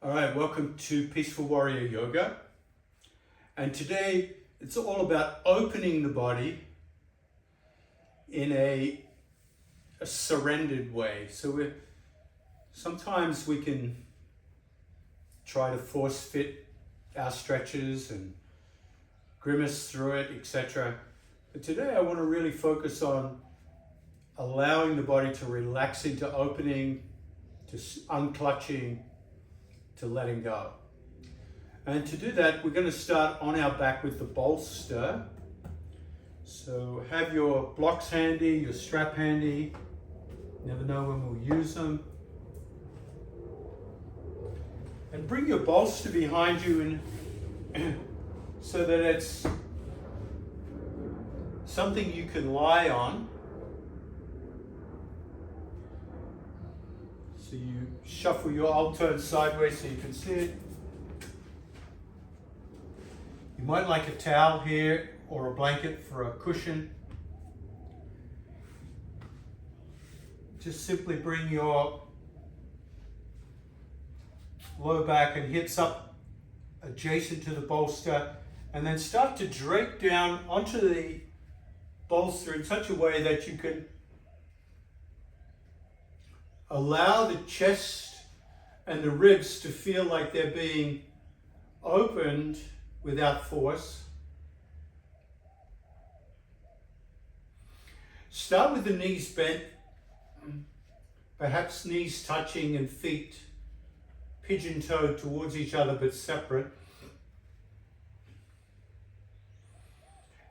All right, welcome to Peaceful Warrior Yoga. And today it's all about opening the body in a surrendered way. So sometimes we can try to force fit our stretches and grimace through it, etc. But today I want to really focus on allowing the body to relax into opening, to unclutching, to letting go. And to do that, we're going to start on our back with the bolster. So have your blocks handy, your strap handy. Never know when we'll use them. And bring your bolster behind you and so that it's something you can lie on. So you shuffle your arm turn sideways so you can see it. You might like a towel here or a blanket for a cushion. Just simply bring your low back and hips up adjacent to the bolster, and then start to drape down onto the bolster in such a way that you can allow the chest and the ribs to feel like they're being opened without force. Start with the knees bent, perhaps knees touching and feet pigeon-toed towards each other but separate.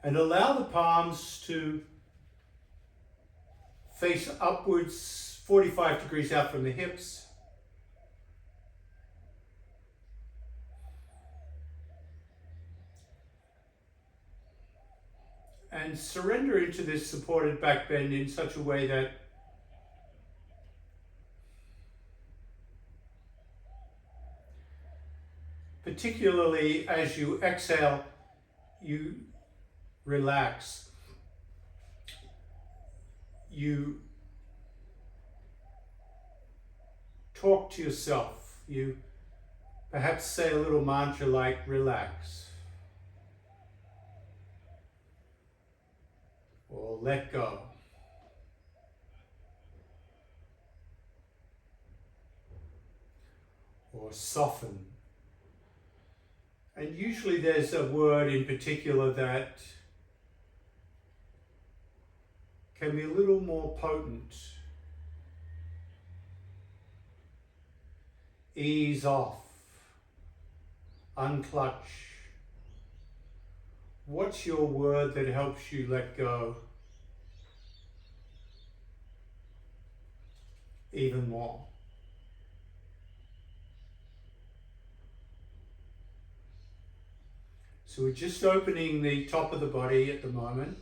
And allow the palms to face upwards 45 degrees out from the hips. And surrender into this supported back bend in such a way that particularly as you exhale, you relax. You talk to yourself. You perhaps say a little mantra like relax or let go. Or soften. And usually there's a word in particular that can be a little more potent. Ease off. Unclutch. What's your word that helps you let go even more? So we're just opening the top of the body at the moment,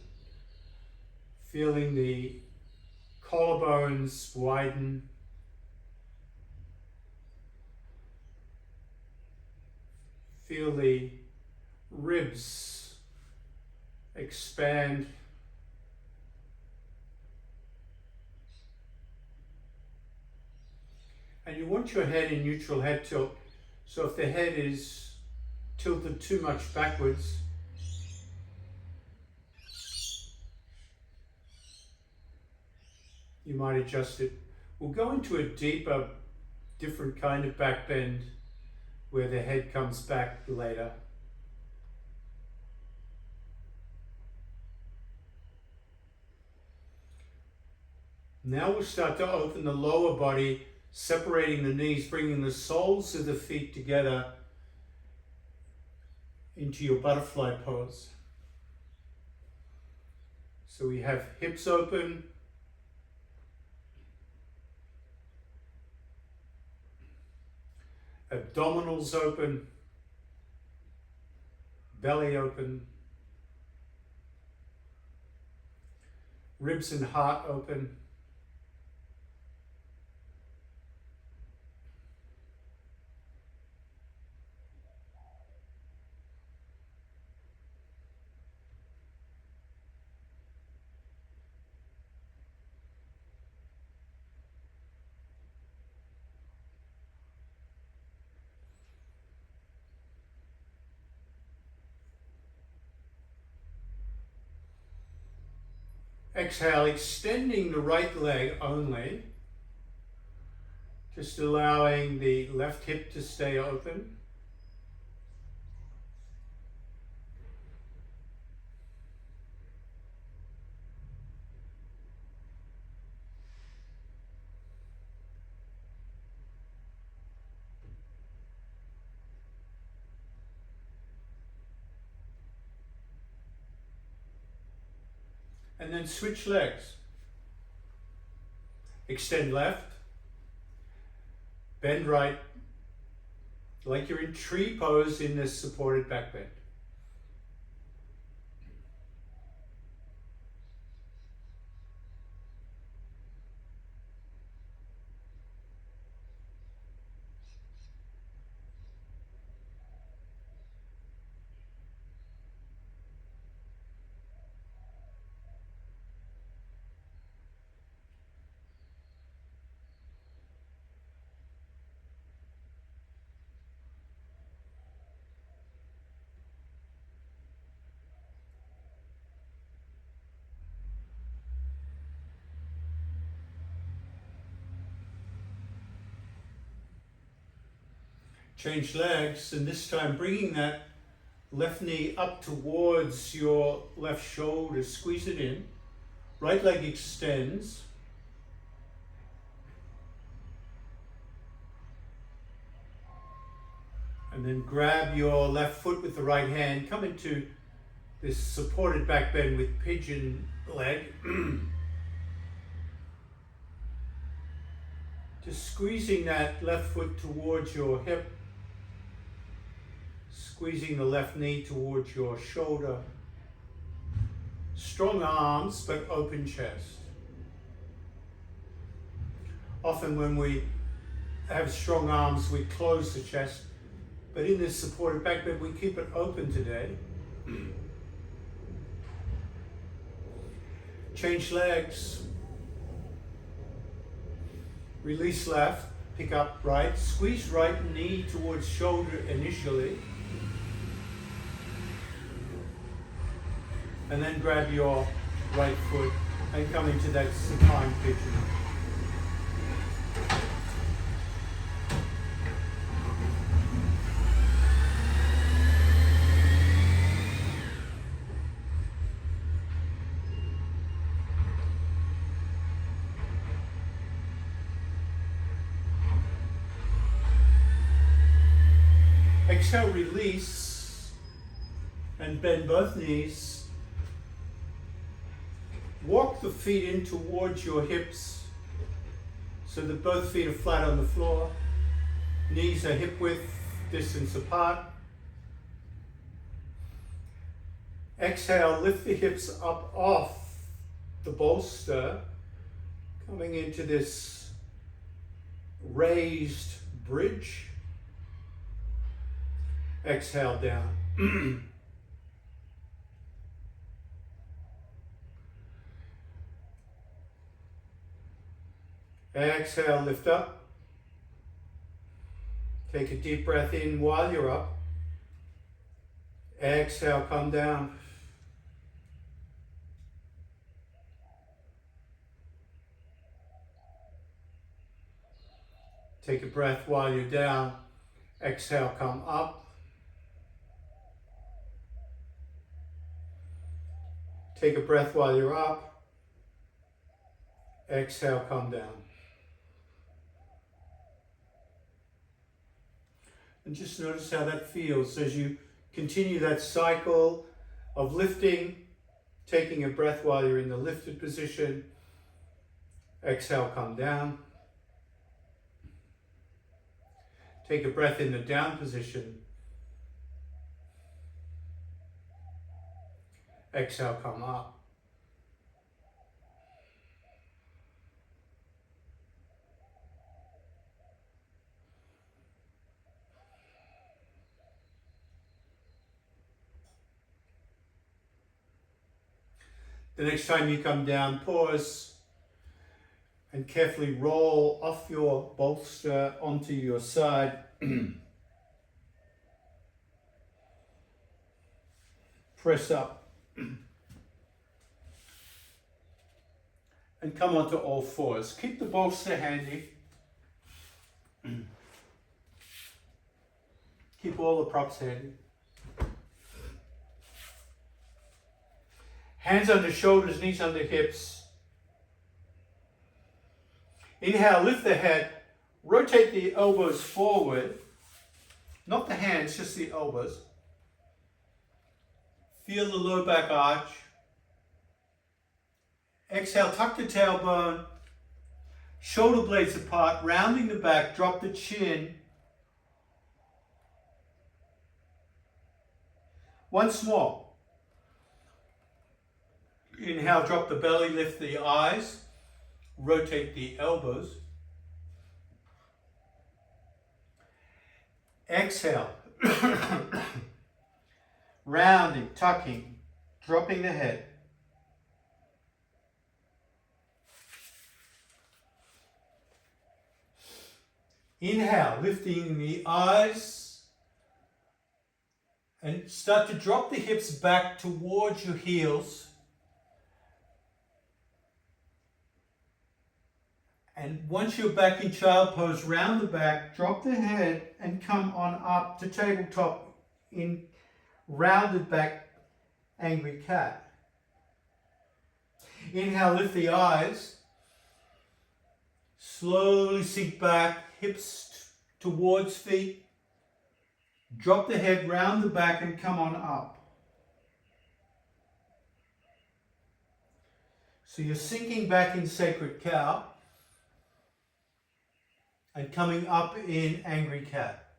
feeling the collarbones widen, feel the ribs expand, and you want your head in neutral head tilt. So if the head is tilted too much backwards, you might adjust it. We'll go into a deeper, different kind of back bend where the head comes back later. Now we'll start to open the lower body, separating the knees, bringing the soles of the feet together into your butterfly pose. So we have hips open, abdominals open, belly open, ribs and heart open. Exhale, extending the right leg only. Just allowing the left hip to stay open. And then switch legs. Extend left, bend right, like you're in tree pose in this supported back bend. Change legs, and this time bringing that left knee up towards your left shoulder, squeeze it in. Right leg extends. And then grab your left foot with the right hand, come into this supported back bend with pigeon leg. Just squeezing that left foot towards your hip. Squeezing the left knee towards your shoulder. Strong arms, but open chest. Often when we have strong arms, we close the chest. But in this supported back bend, we keep it open today. Change legs. Release left, pick up right. Squeeze right knee towards shoulder initially. And then grab your right foot and come into that supine pigeon. Exhale, release, and bend both knees. Walk the feet in towards your hips so that both feet are flat on the floor. Knees are hip width distance apart. Exhale, lift the hips up off the bolster, coming into this raised bridge. Exhale down. Exhale, lift up. Take a deep breath in while you're up. Exhale, come down. Take a breath while you're down. Exhale, come up. Take a breath while you're up. Exhale, come down. And just notice how that feels as you continue that cycle of lifting, taking a breath while you're in the lifted position. Exhale, come down. Take a breath in the down position. Exhale, come up. The next time you come down, pause and carefully roll off your bolster onto your side. Press up. and come onto all fours. Keep the bolster handy. Keep all the props handy. Hands under shoulders, knees under hips. Inhale, lift the head. Rotate the elbows forward. Not the hands, just the elbows. Feel the low back arch. Exhale, tuck the tailbone. Shoulder blades apart, rounding the back, drop the chin. Once more. Inhale, drop the belly, lift the eyes, rotate the elbows. Exhale, rounding, tucking, dropping the head. Inhale, lifting the eyes. And start to drop the hips back towards your heels. And once you're back in child pose, round the back, drop the head and come on up to tabletop in rounded back angry cat. Inhale, lift the eyes. Slowly sink back, hips towards feet. Drop the head, round the back and come on up. So you're sinking back in sacred cow and coming up in angry cat.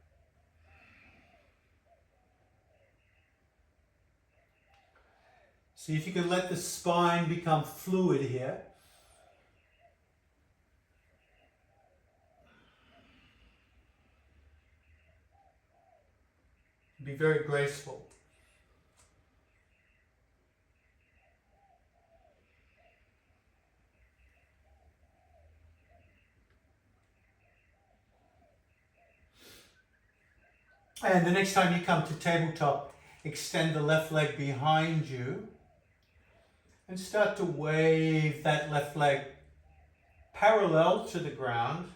See if you can let the spine become fluid here. Be very graceful. And the next time you come to tabletop, extend the left leg behind you and start to wave that left leg parallel to the ground.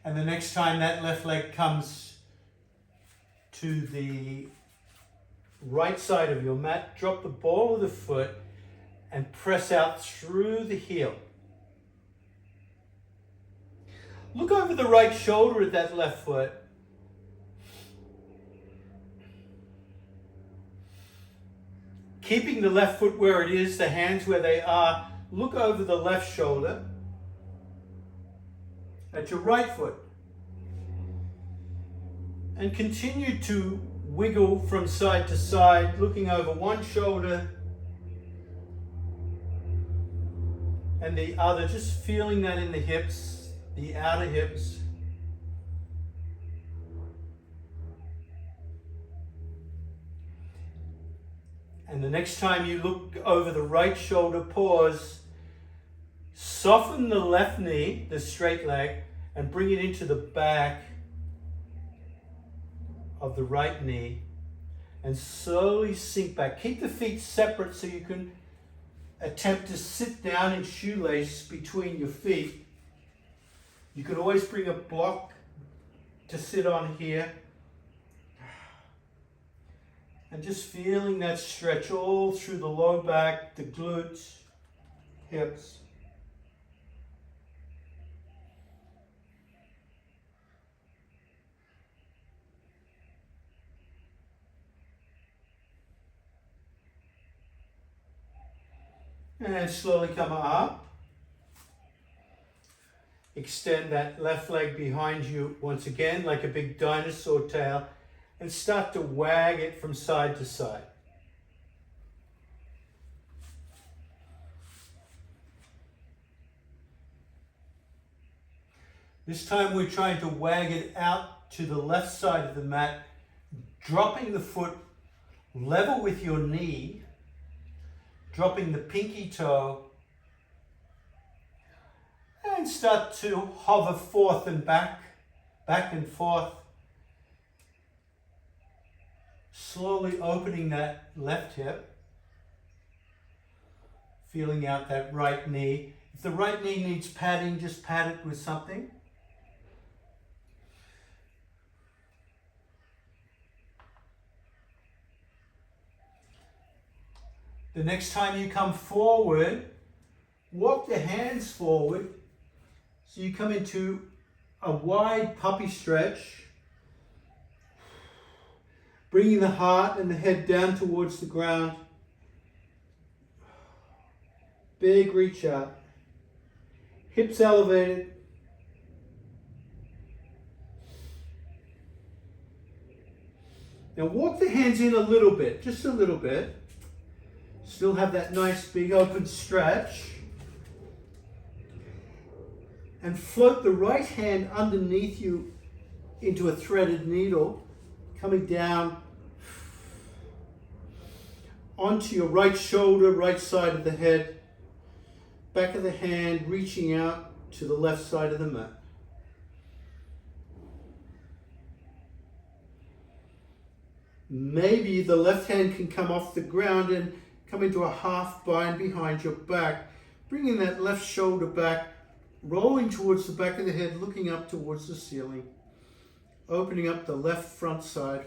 And the next time that left leg comes to the right side of your mat, drop the ball of the foot and press out through the heel. Look over the right shoulder at that left foot. Keeping the left foot where it is, the hands where they are, look over the left shoulder at your right foot. And continue to wiggle from side to side, looking over one shoulder and the other, just feeling that in the hips, the outer hips. And the next time you look over the right shoulder, pause, soften the left knee, the straight leg, and bring it into the back of the right knee and slowly sink back. Keep the feet separate so you can attempt to sit down in shoelace between your feet. You can always bring a block to sit on here. And just feeling that stretch all through the low back, the glutes, hips. And slowly come up. Extend that left leg behind you once again like a big dinosaur tail and start to wag it from side to side. This time we're trying to wag it out to the left side of the mat, dropping the foot level with your knee, dropping the pinky toe, and start to hover forth and back and forth. Slowly opening that left hip. Feeling out that right knee. If the right knee needs padding, just pad it with something. The next time you come forward, walk the hands forward. So you come into a wide puppy stretch. Bringing the heart and the head down towards the ground. Big reach out. Hips elevated. Now walk the hands in a little bit, just a little bit. Still have that nice big open stretch. And float the right hand underneath you into a threaded needle, coming down onto your right shoulder, right side of the head. Back of the hand reaching out to the left side of the mat. Maybe the left hand can come off the ground and come into a half bind behind your back, bringing that left shoulder back, rolling towards the back of the head, looking up towards the ceiling, opening up the left front side.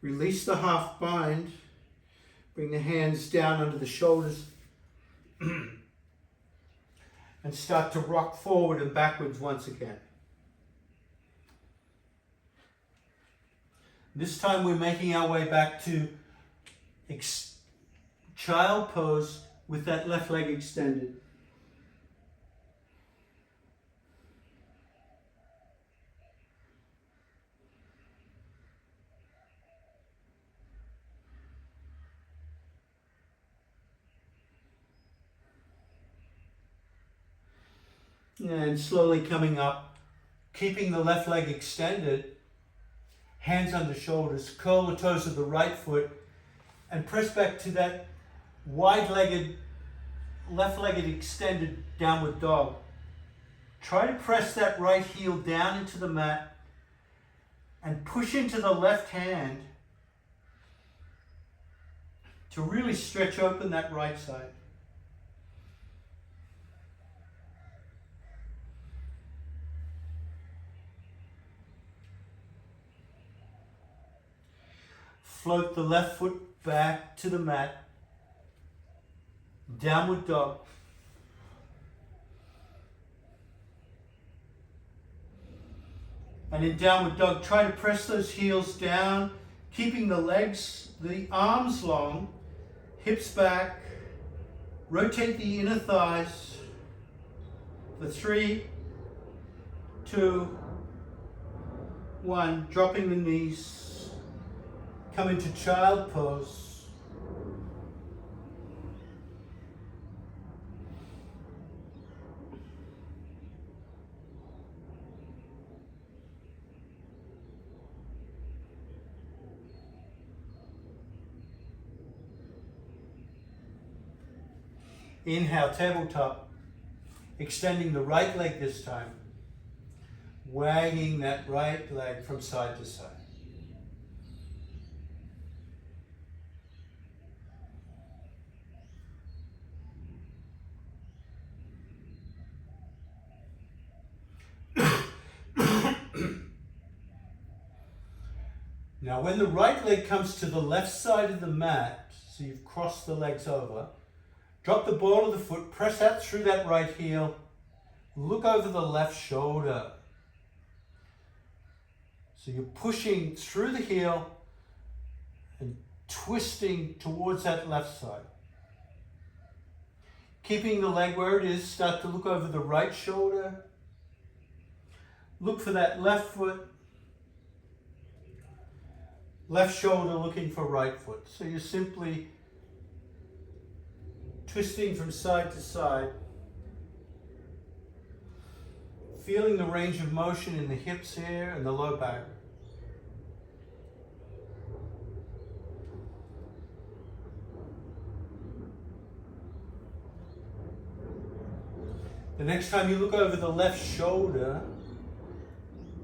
Release the half bind. Bring the hands down under the shoulders and start to rock forward and backwards once again. This time we're making our way back to child pose with that left leg extended. And slowly coming up, keeping the left leg extended, hands under shoulders, curl the toes of the right foot, and press back to that wide-legged, left-legged extended downward dog. Try to press that right heel down into the mat and push into the left hand to really stretch open that right side. Float the left foot back to the mat. Downward dog. And in downward dog, try to press those heels down, keeping the legs, the arms long, hips back. Rotate the inner thighs for 3, 2, 1. Dropping the knees. Come into child pose. Inhale, tabletop. Extending the right leg this time. Wagging that right leg from side to side. Now when the right leg comes to the left side of the mat, so you've crossed the legs over, drop the ball of the foot, press out through that right heel, look over the left shoulder. So you're pushing through the heel and twisting towards that left side. Keeping the leg where it is, start to look over the right shoulder. Look for that left foot. Left shoulder looking for right foot. So you're simply twisting from side to side. Feeling the range of motion in the hips here and the low back. The next time you look over the left shoulder,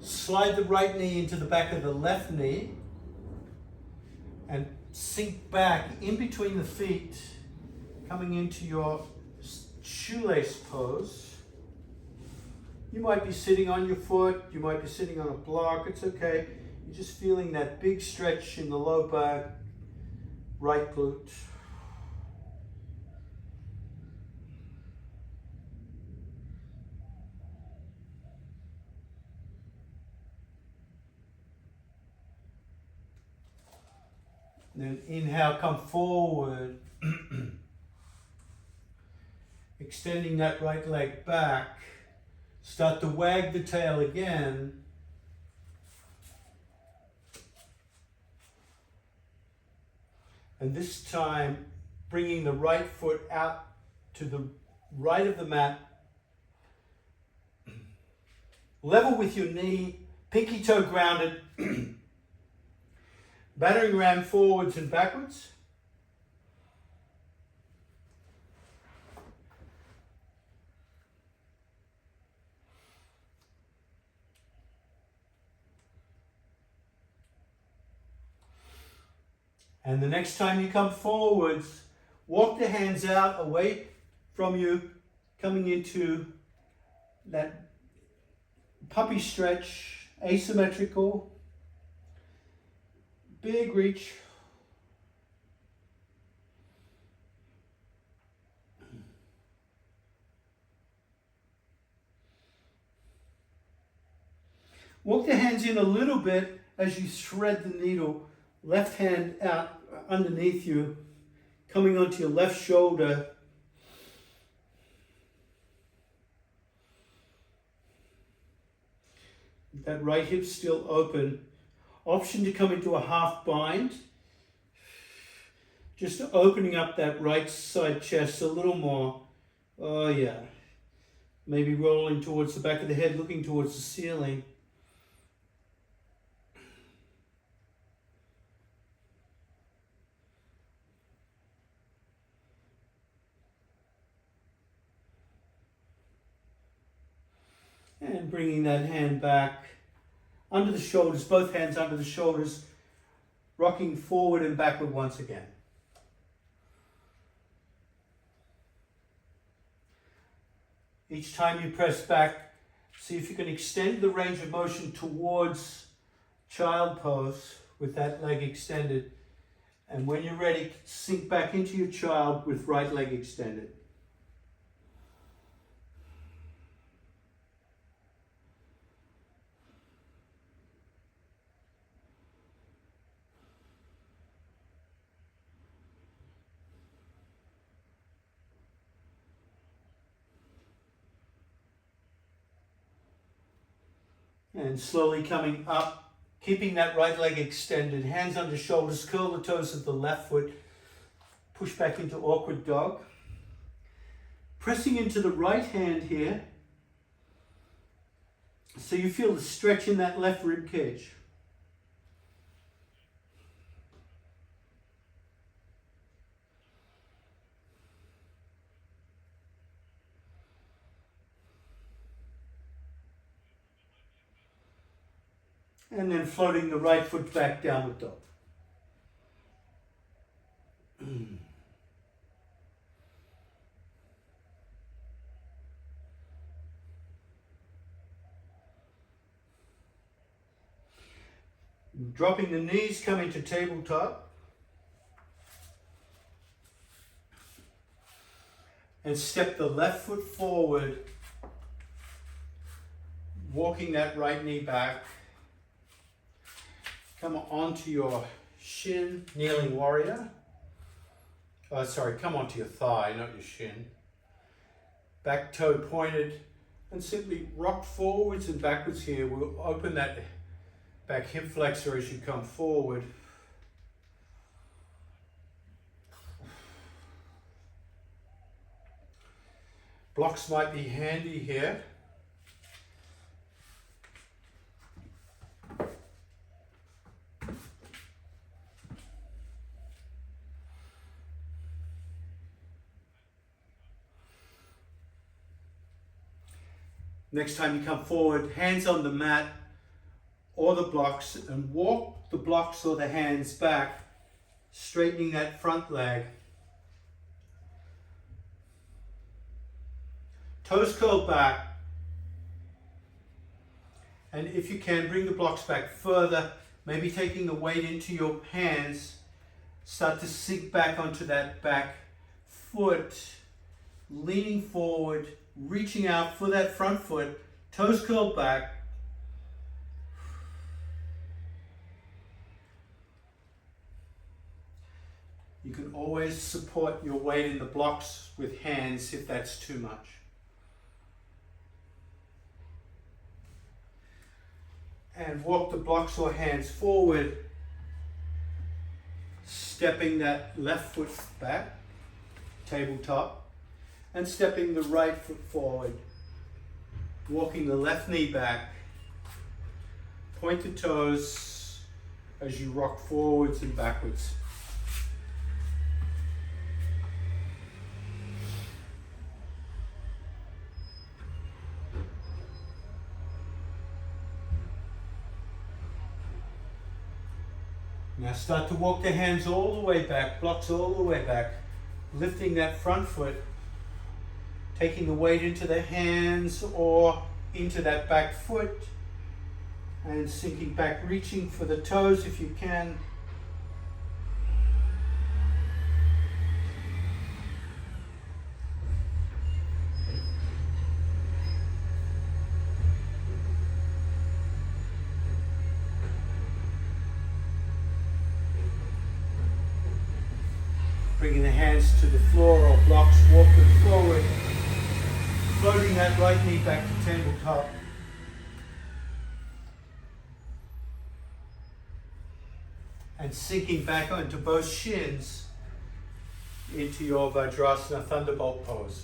slide the right knee into the back of the left knee and sink back in between the feet, coming into your shoelace pose. You might be sitting on your foot, you might be sitting on a block, it's okay. You're just feeling that big stretch in the low back, right glute. Then inhale, come forward, extending that right leg back. Start to wag the tail again. And this time, bringing the right foot out to the right of the mat. Level with your knee, pinky toe grounded. Battering ram forwards and backwards. And the next time you come forwards, walk the hands out away from you, coming into that puppy stretch, asymmetrical. Big reach. Walk the hands in a little bit as you thread the needle. Left hand out underneath you, coming onto your left shoulder. That right hip still open. Option to come into a half bind. Just opening up that right side chest a little more. Oh yeah. Maybe rolling towards the back of the head, looking towards the ceiling. And bringing that hand back under the shoulders, both hands under the shoulders, rocking forward and backward once again. Each time you press back, see if you can extend the range of motion towards child pose with that leg extended. And when you're ready, sink back into your child with right leg extended. And slowly coming up, keeping that right leg extended, hands under shoulders, curl the toes of the left foot, push back into awkward dog. Pressing into the right hand here, so you feel the stretch in that left rib cage. And then floating the right foot back, downward dog. Dropping the knees, coming to tabletop. And step the left foot forward, walking that right knee back. Come onto your shin, kneeling warrior. Come onto your thigh, not your shin. Back toe pointed, and simply rock forwards and backwards here. We'll open that back hip flexor as you come forward. Blocks might be handy here. Next time you come forward, hands on the mat or the blocks, and walk the blocks or the hands back, straightening that front leg. Toes curled back. And if you can, bring the blocks back further, maybe taking the weight into your hands. Start to sink back onto that back foot, leaning forward, reaching out for that front foot, toes curled back. You can always support your weight in the blocks with hands if that's too much. And walk the blocks or hands forward, stepping that left foot back, tabletop, and stepping the right foot forward, walking the left knee back, point the toes as you rock forwards and backwards. Now start to walk the hands all the way back, blocks all the way back, lifting that front foot, taking the weight into the hands or into that back foot, and sinking back, reaching for the toes if you can. Bringing the hands to the floor or blocks, walk them forward, floating that right knee back to tabletop. And sinking back onto both shins into your Vajrasana Thunderbolt pose.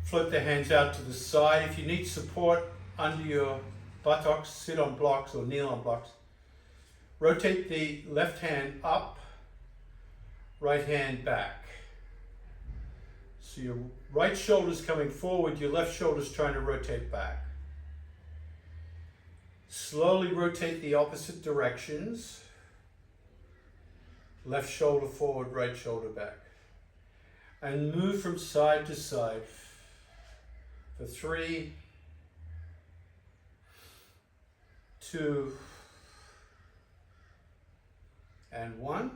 Float the hands out to the side. If you need support under your buttocks, sit on blocks or kneel on blocks. Rotate the left hand up, right hand back. So your right shoulder's coming forward, your left shoulder's trying to rotate back. Slowly rotate the opposite directions. Left shoulder forward, right shoulder back. And move from side to side for 3, 2, and 1.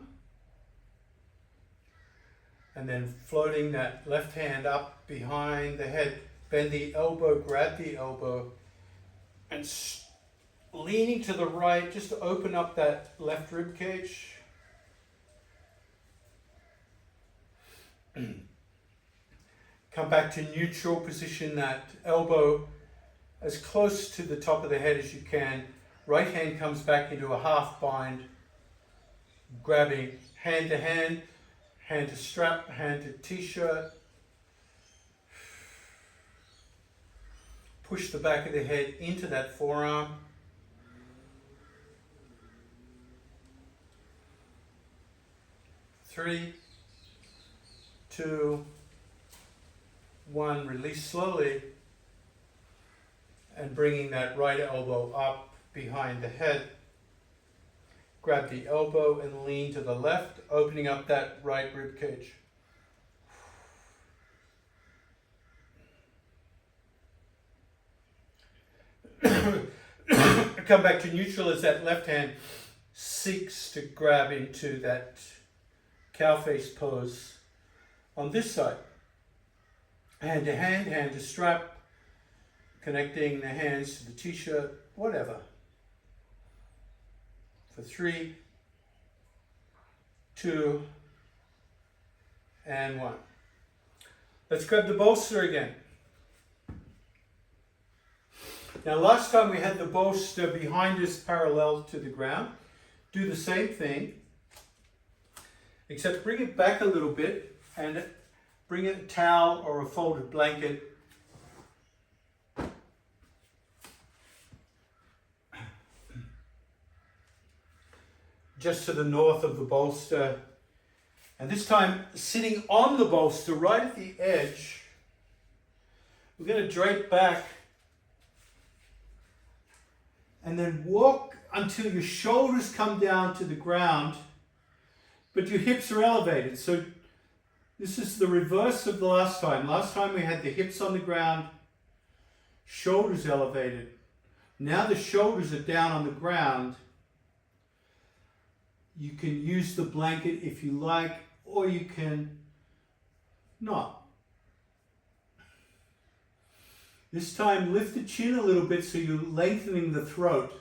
And then floating that left hand up behind the head. Bend the elbow, grab the elbow, and leaning to the right, just to open up that left rib cage. Come back to neutral, position that elbow as close to the top of the head as you can. Right hand comes back into a half bind, grabbing hand to hand, hand to strap, hand to t-shirt. Push the back of the head into that forearm. Three, 2, 1, release slowly, and bringing that right elbow up behind the head. Grab the elbow and lean to the left, opening up that right rib cage. Come back to neutral as that left hand seeks to grab into that cow face pose on this side. Hand to hand, hand to strap, connecting the hands to the t-shirt, whatever. For 3, 2, and 1. Let's grab the bolster again. Now last time we had the bolster behind us parallel to the ground. Do the same thing, except bring it back a little bit and bring a towel or a folded blanket just to the north of the bolster. And this time, sitting on the bolster, right at the edge, we're going to drape back and then walk until your shoulders come down to the ground, but your hips are elevated. So this is the reverse of the last time. Last time we had the hips on the ground, shoulders elevated. Now the shoulders are down on the ground. You can use the blanket if you like, or you can not. This time lift the chin a little bit so you're lengthening the throat,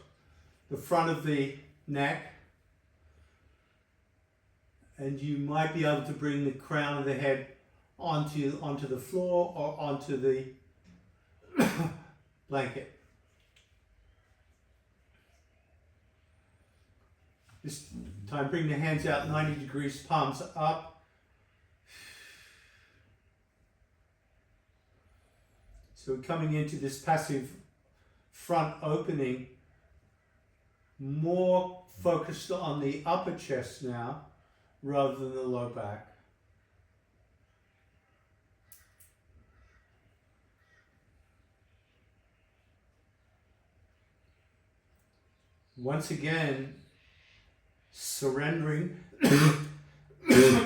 the front of the neck. And you might be able to bring the crown of the head onto the floor or onto the blanket. This time bring the hands out 90 degrees, palms up. So we're coming into this passive front opening, more focused on the upper chest now, rather than the low back. Once again, surrendering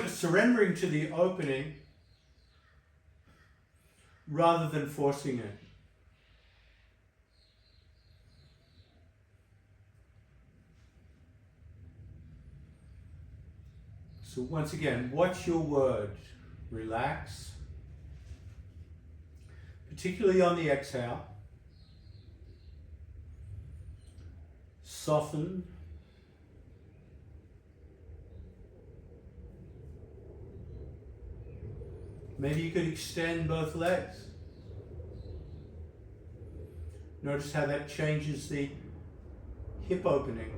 surrendering to the opening rather than forcing it. So once again, what's your word? Relax, particularly on the exhale. Soften. Maybe you could extend both legs. Notice how that changes the hip opening.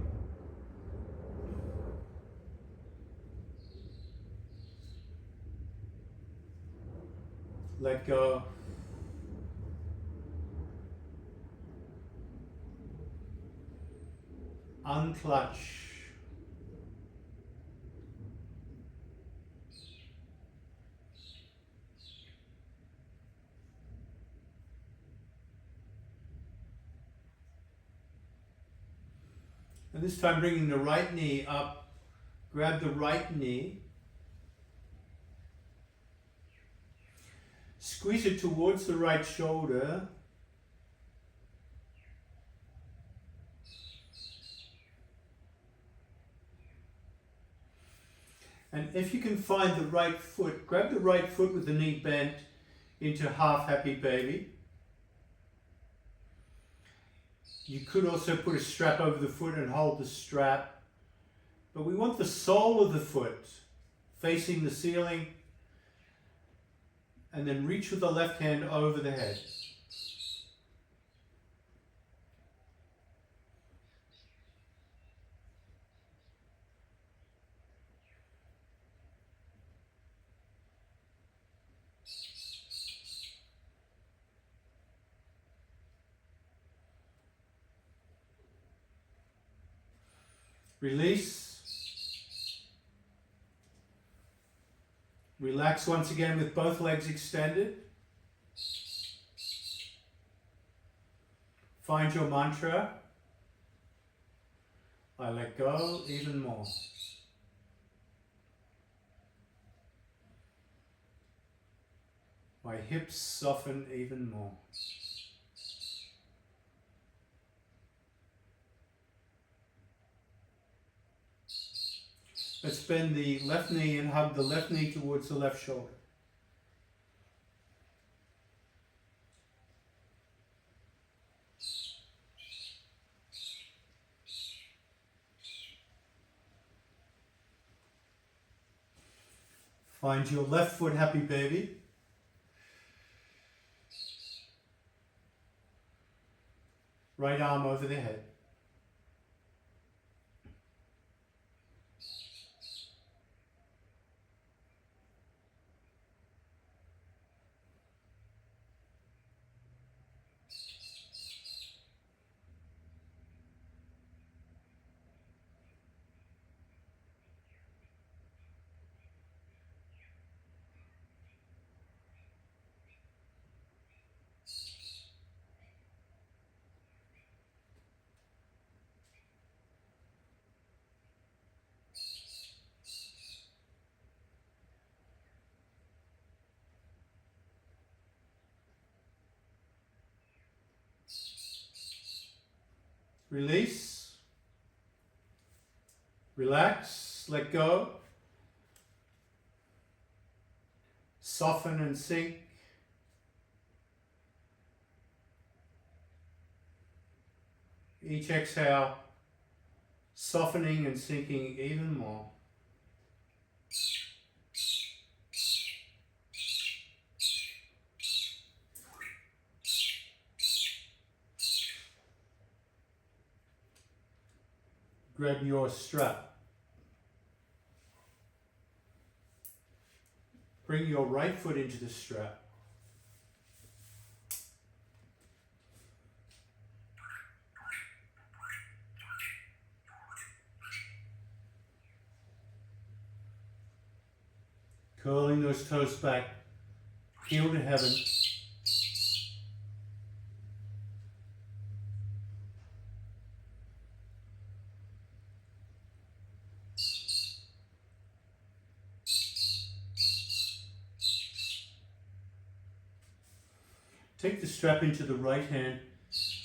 Let go. Unclutch. And this time bringing the right knee up, grab the right knee, squeeze it towards the right shoulder, and if you can find the right foot, grab the right foot with the knee bent into half happy baby. You could also put a strap over the foot and hold the strap, but we want the sole of the foot facing the ceiling, and then reach with the left hand over the head. Release. Relax once again with both legs extended. Find your mantra. I let go even more. My hips soften even more. Let's bend the left knee and hug the left knee towards the left shoulder. Find your left foot happy baby. Right arm over the head. Release. Relax. Let go. Soften and sink. Each exhale, softening and sinking even more. Grab your strap. Bring your right foot into the strap. Curling those toes back, heel to heaven. Take the strap into the right hand.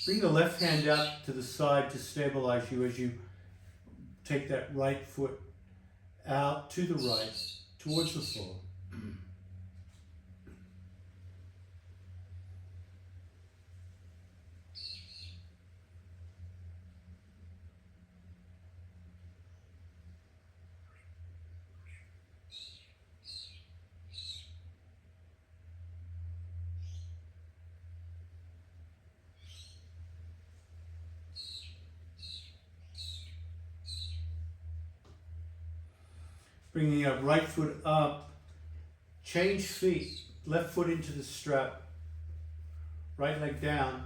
Bring the left hand out to the side to stabilize you as you take that right foot out to the right, towards the floor. Bringing up right foot up, change feet, left foot into the strap, right leg down,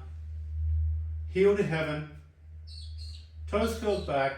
heel to heaven, toes curled back,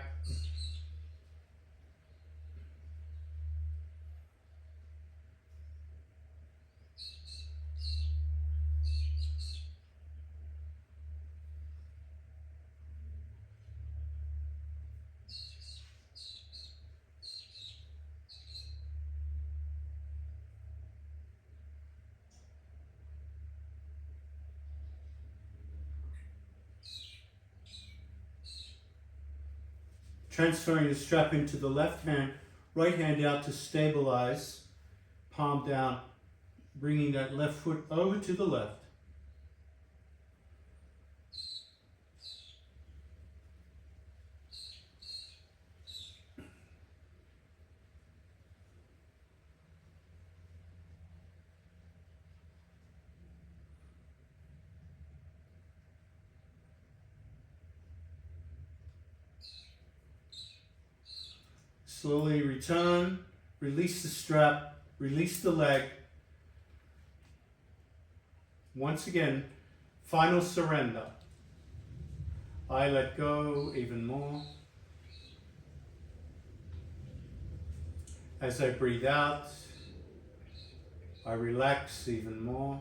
transferring the strap into the left hand, right hand out to stabilize, palm down, bringing that left foot over to the left. Slowly return, release the strap, release the leg. Once again, final surrender. I let go even more. As I breathe out, I relax even more.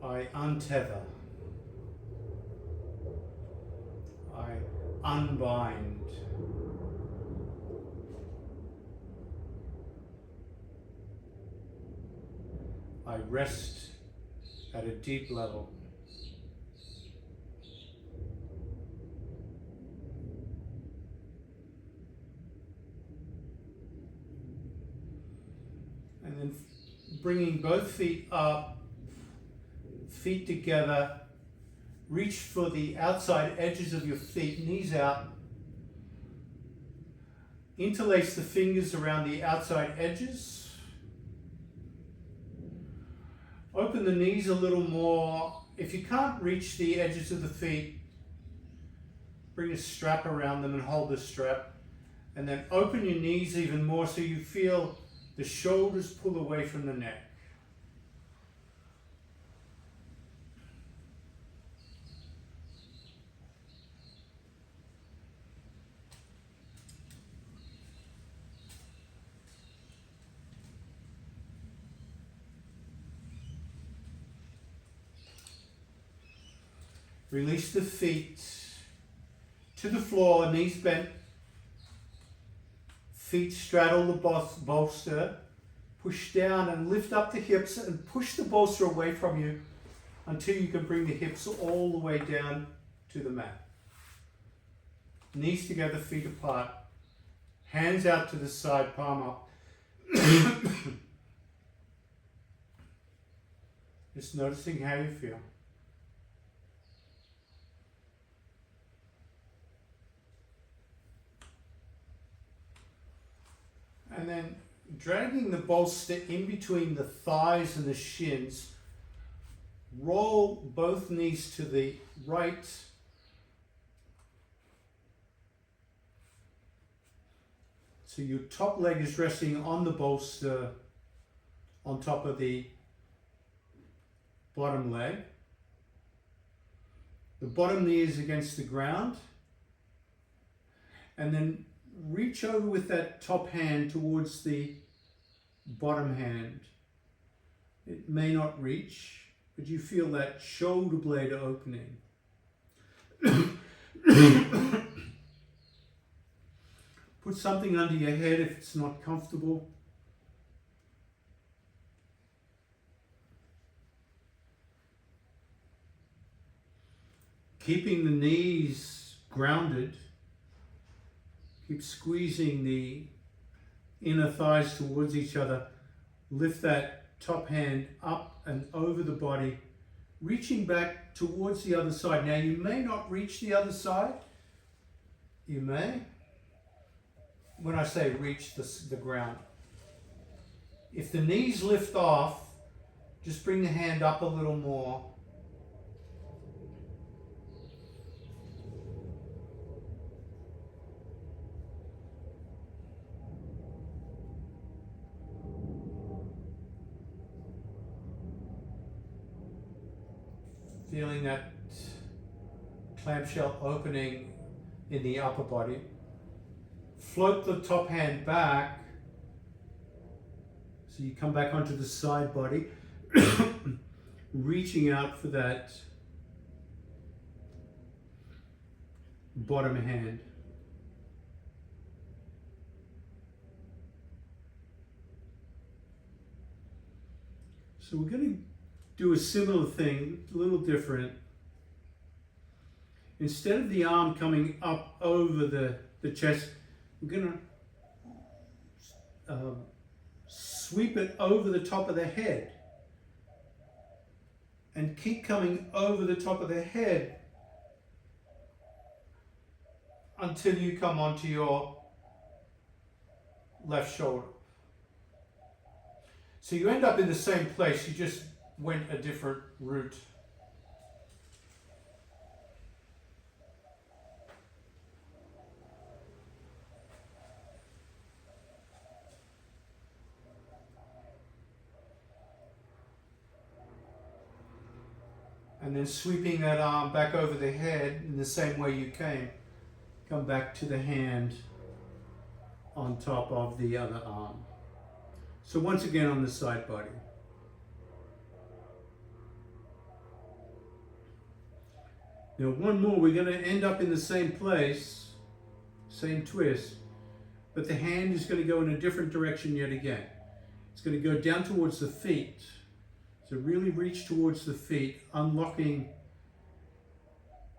I untether. I unbind. I rest at a deep level. And then bringing both feet up, feet together. Reach for the outside edges of your feet, knees out. Interlace the fingers around the outside edges. Open the knees a little more. If you can't reach the edges of the feet, bring a strap around them and hold the strap. And then open your knees even more so you feel the shoulders pull away from the neck. Release the feet to the floor, knees bent. Feet straddle the bolster. Push down and lift up the hips and push the bolster away from you. until you can bring the hips all the way down to the mat. Knees together, feet apart, hands out to the side, palm up. Just noticing how you feel. And then dragging the bolster in between the thighs and the shins, roll both knees to the right. So your top leg is resting on the bolster on top of the bottom leg. The bottom knee is against the ground. And then reach over with that top hand towards the bottom hand. It may not reach, but you feel that shoulder blade opening. Put something under your head if it's not comfortable. Keeping the knees grounded. Keep squeezing the inner thighs towards each other. Lift that top hand up and over the body, reaching back towards the other side. Now you may not reach the other side. You may. When I say reach the ground. If the knees lift off, just bring the hand up a little more. Feeling that clamshell opening in the upper body. Float the top hand back, so you come back onto the side body, reaching out for that bottom hand. So we're going to do a similar thing, a little different. Instead of the arm coming up over the chest, we're going to sweep it over the top of the head and keep coming over the top of the head until you come onto your left shoulder. So you end up in the same place, you just went a different route. And then sweeping that arm back over the head in the same way you came. Come back to the hand on top of the other arm. So once again on the side body. Now one more, we're going to end up in the same place, same twist, but the hand is going to go in a different direction yet again. It's going to go down towards the feet. So really reach towards the feet, unlocking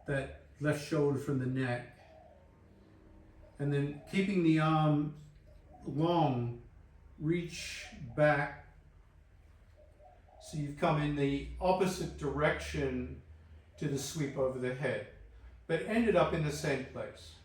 that left shoulder from the neck. And then keeping the arm long, reach back. So you've come in the opposite direction to the sweep over the head, but ended up in the same place.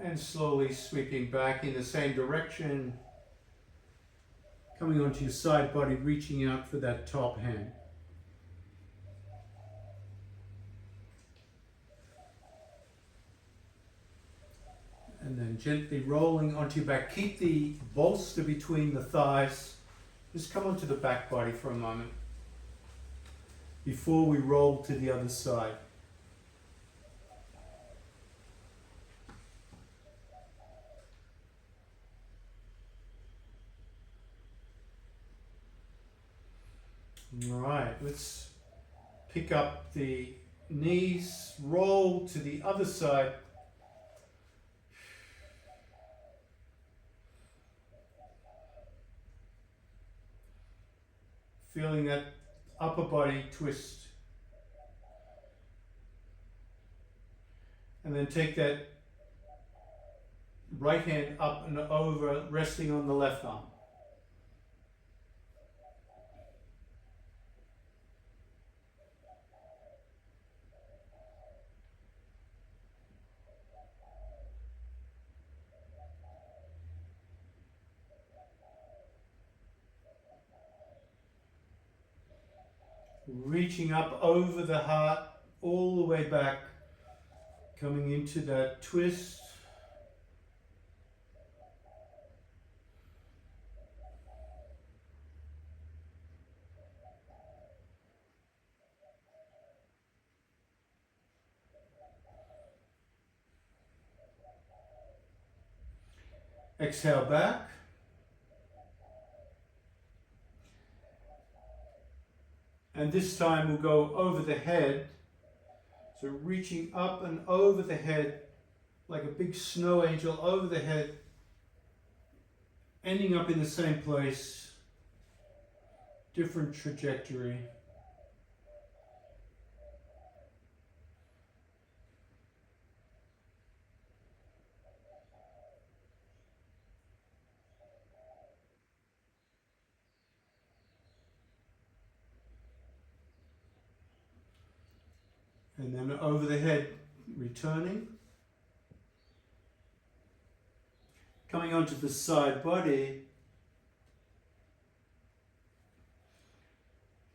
And slowly sweeping back in the same direction, coming onto your side body, reaching out for that top hand. And then gently rolling onto your back. Keep the bolster between the thighs. Just come onto the back body for a moment before we roll to the other side. All right, let's pick up the knees, roll to the other side. Feeling that upper body twist. And then take that right hand up and over, resting on the left arm. Reaching up over the heart, all the way back, coming into that twist. Exhale back. And this time we'll go over the head. So reaching up and over the head, like a big snow angel over the head, ending up in the same place, different trajectory. And then over the head, returning. Coming onto the side body.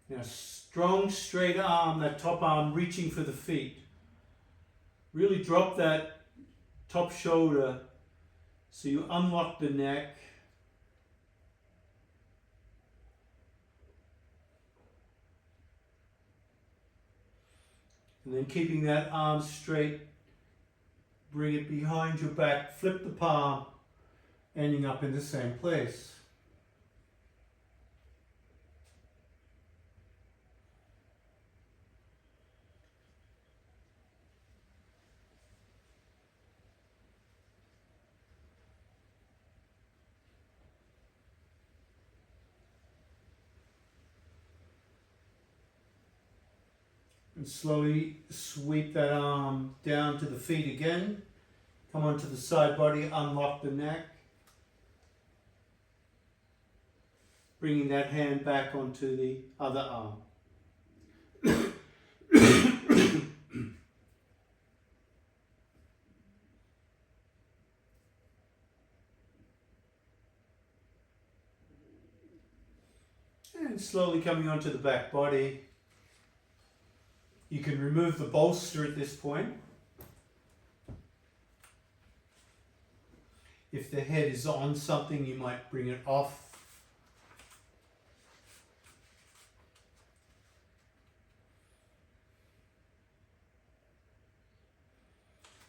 Now strong straight arm, that top arm reaching for the feet. Really drop that top shoulder so you unlock the neck. And then keeping that arm straight, bring it behind your back, flip the palm, ending up in the same place. And slowly sweep that arm down to the feet again. Come onto the side body, unlock the neck. Bringing that hand back onto the other arm. And slowly coming onto the back body. You can remove the bolster at this point. If the head is on something, you might bring it off.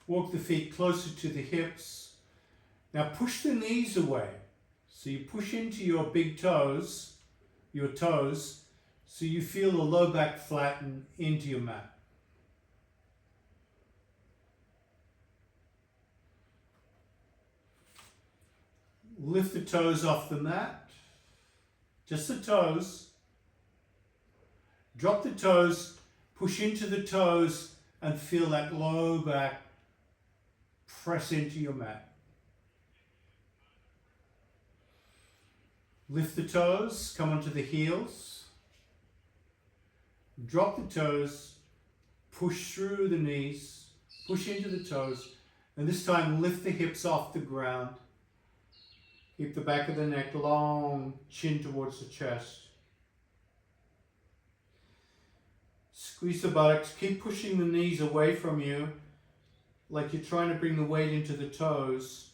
Walk the feet closer to the hips. Now push the knees away. So you push into your big toes, your toes, so you feel the low back flatten into your mat. Lift the toes off the mat, just the toes. Drop the toes, push into the toes and feel that low back press into your mat. Lift the toes, come onto the heels. Drop the toes, push through the knees, push into the toes, and this time lift the hips off the ground. Keep the back of the neck long, chin towards the chest. Squeeze the buttocks, keep pushing the knees away from you, like you're trying to bring the weight into the toes,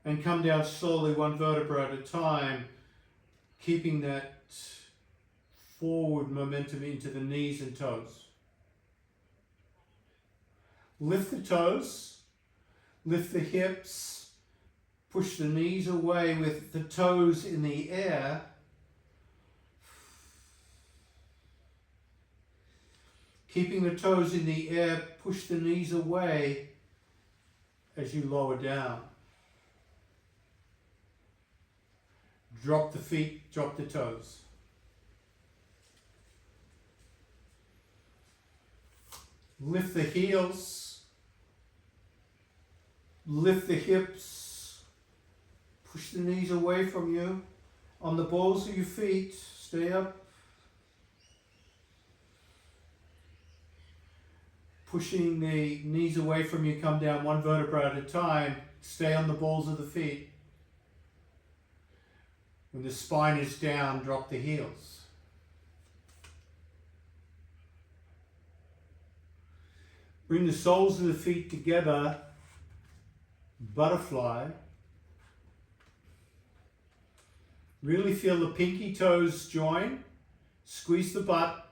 and come down slowly, one vertebra at a time, keeping that forward momentum into the knees and toes. Lift the toes, lift the hips, push the knees away with the toes in the air. Keeping the toes in the air, push the knees away as you lower down. Drop the feet, drop the toes. Lift the heels, lift the hips, push the knees away from you. On the balls of your feet, stay up. Pushing the knees away from you, come down one vertebra at a time. Stay on the balls of the feet. When the spine is down, drop the heels. Bring the soles of the feet together, butterfly. Really feel the pinky toes join. Squeeze the butt,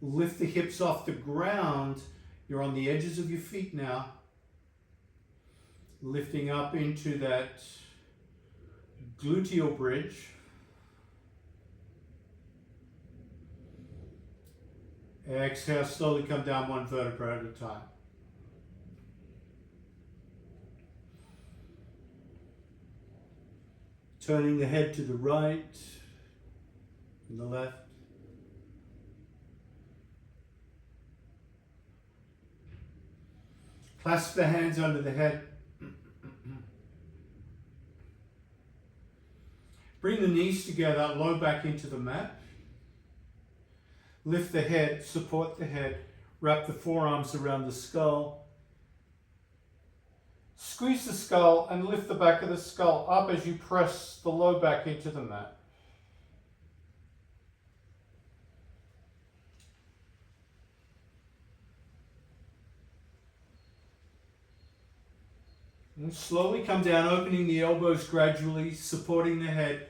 lift the hips off the ground. You're on the edges of your feet now. Lifting up into that gluteal bridge. Exhale, slowly come down one vertebra at a time. Turning the head to the right and the left. Clasp the hands under the head. Bring the knees together, low back into the mat. Lift the head, support the head, wrap the forearms around the skull. Squeeze the skull and lift the back of the skull up as you press the low back into the mat. And slowly come down, opening the elbows gradually, supporting the head.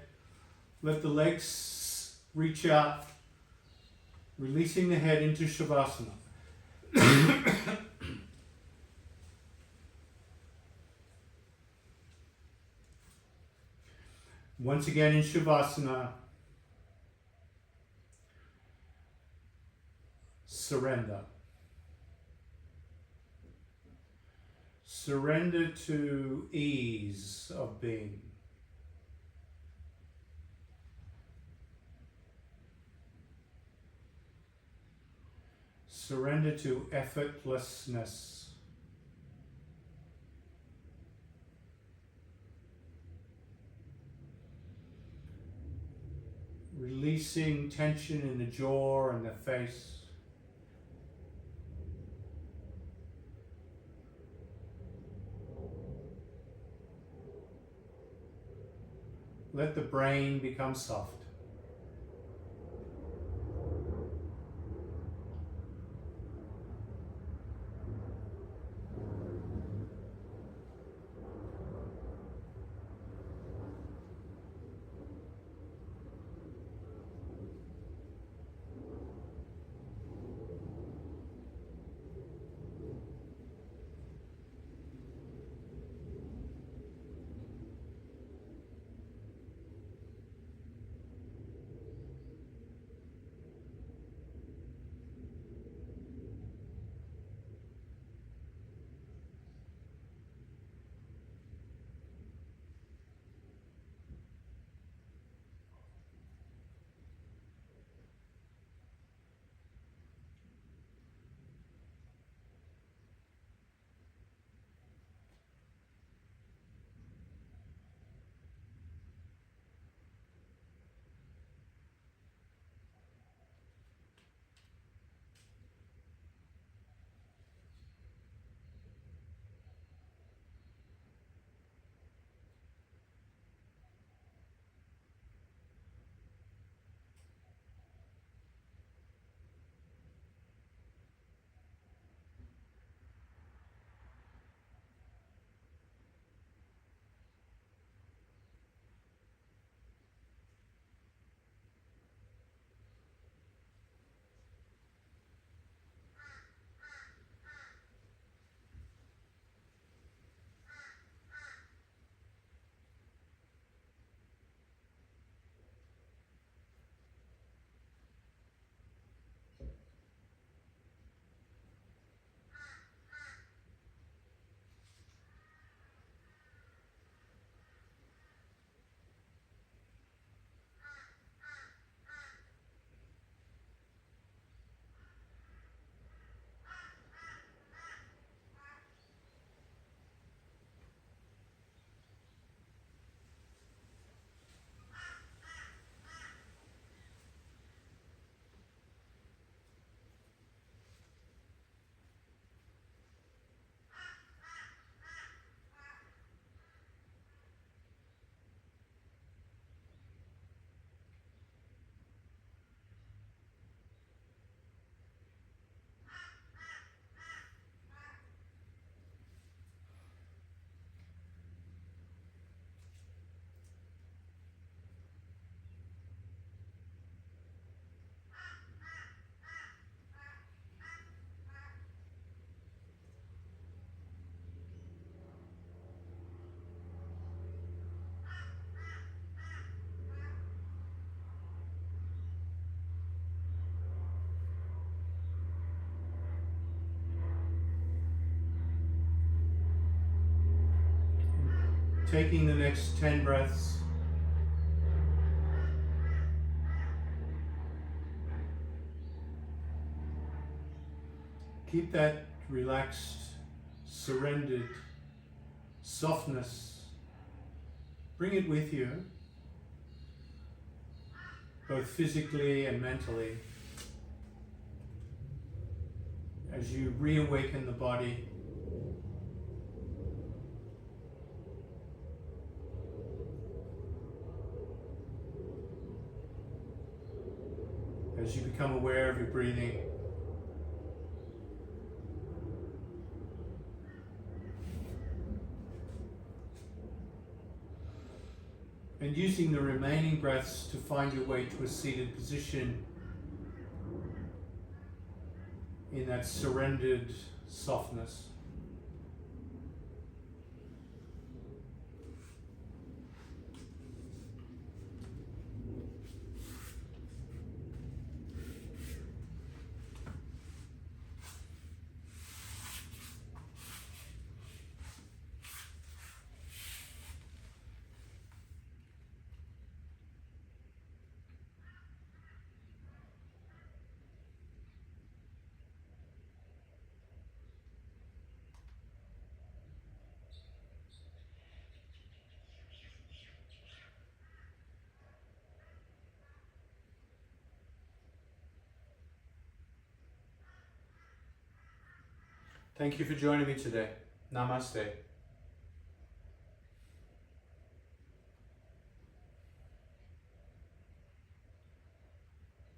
Let the legs reach out, releasing the head into Shavasana. Once again in Shavasana, surrender. Surrender to ease of being. Surrender to effortlessness. Releasing tension in the jaw and the face. Let the brain become soft. taking the next 10 breaths. Keep that relaxed, surrendered softness. Bring it with you, both physically and mentally, as you reawaken the body. As you become aware of your breathing. And using the remaining breaths to find your way to a seated position in that surrendered softness. Thank you for joining me today. Namaste.